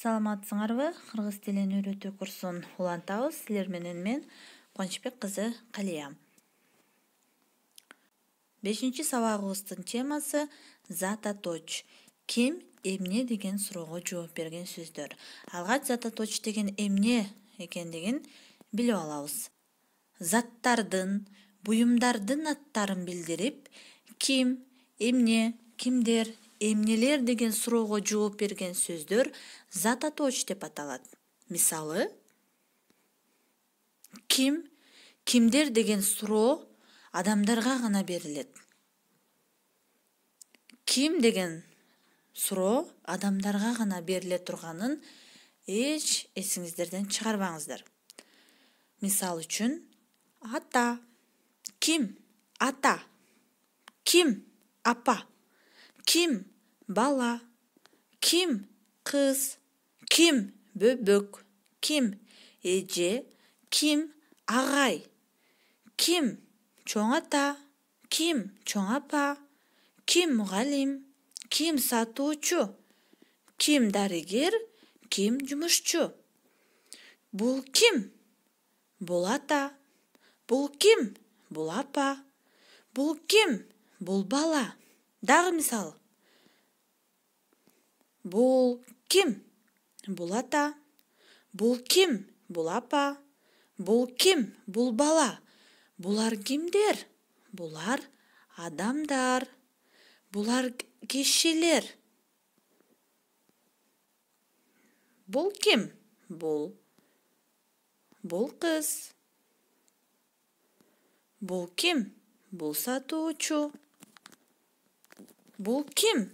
Саламатсыңарбы? Кыргыз тилин үйрөтүү курсун улантабыз. Силер менен мен Кубанычбек кызы Калия. 5-чи сабагыбыздын темасы зататоч. Ким, эмне деген суроого жооп берген сөздөр. Алгач зататоч деген эмне экендигин билип алабыз. Заттардын, буюмдардын аттарын билдирип, ким, эмне, кимдер, эмнелер деген суроого жооп берген сөздөр зататоч деп аталат. Мисалы, ким, кимдер деген суроо адамдарга гана берилет. Ким деген суроо адамдарга гана бериле турганын эч эсиңиздерден чыгарбаңыздар. Мисал үчүн, ата. Ким? Ата. Ким? Апа. Ким? Бала. Ким? Кыз. Ким? Бөбөк. Ким? Эже. Ким? Агай. Ким? Чоң ата. Ким? Чоң апа. Ким? Мугалим. Ким? Сатуучу. Ким? Дарыгер. Ким? Жумушчу. Бул ким? Бул ата. Бул ким? Бул апа. Бул ким? Бул бала. Дагы мисал. Бул ким? Бул ата. Бул ким? Бул апа. Бул ким? Бул бала. Булар кимдер? Булар адамдар. Булар кишилер. Бул ким? Бул кыз. Бул ким? Бул сатуучу. Бул ким?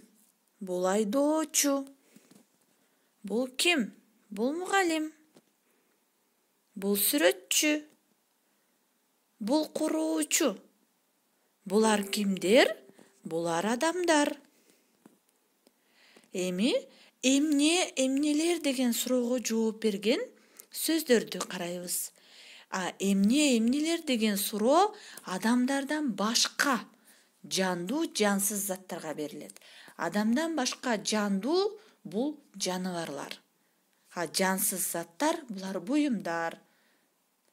Бул айдоочу. Бул ким? Бул мугалим. Бул сүрөтчү. Бул куруучу. Булар кимдер? Булар адамдар. Эми эмнелер деген суроого жооп берген сөздөрдү карайбыз. Эмнелер деген суроо адамдардан башка жандуу, жансыз заттарга берилет. Адамдан башка жандуу бул жаныбарлар. Жансыз заттар булар буюмдар,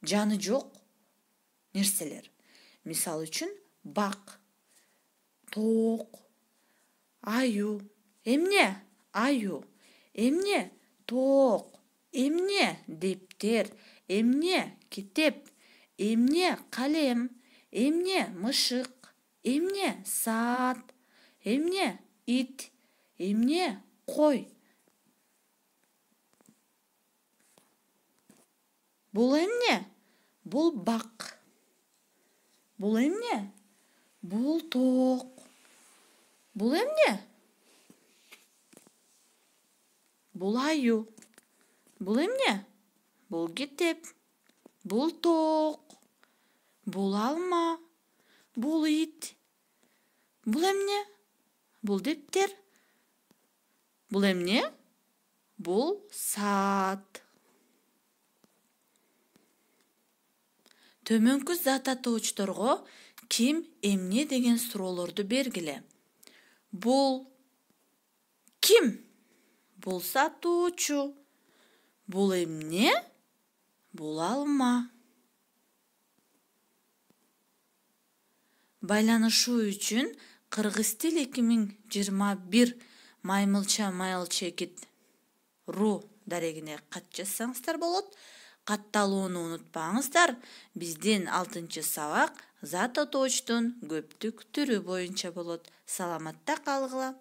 жаны жок нерселер. Мисал үчүн, бак, тоок, аю. Эмне? Аю. Эмне? Тоок. Эмне? Дептер. Эмне? Китеп. Эмне? Калем. Эмне? Мышык. Эмне? Саат. Эмне? Ит. Эмне? Кой. Бул эмне? Бул бак. Бул эмне? Бул тоок. Бул эмне? Бул аю. Бул эмне? Бул китеп. Бул тоок. Бул алма. Бул ит. Бул эмне? Бул дептер. Бул эмне? Бул саат. Төмөнкү зататоочторго ким, эмне деген суроолорду бергиле. Бул ким? Бул сатуучу. Бул эмне? Бул алма. Байланышуу үчүн Кыргыз тил 2021 маймылча майылчекит ру дарегине кат жазсаңыздар болот. Катталууну унутпаңыздар. Биздин 6-чы сабак зататоочтун көптүк түрү боюнча болот. Саламатта калгыла.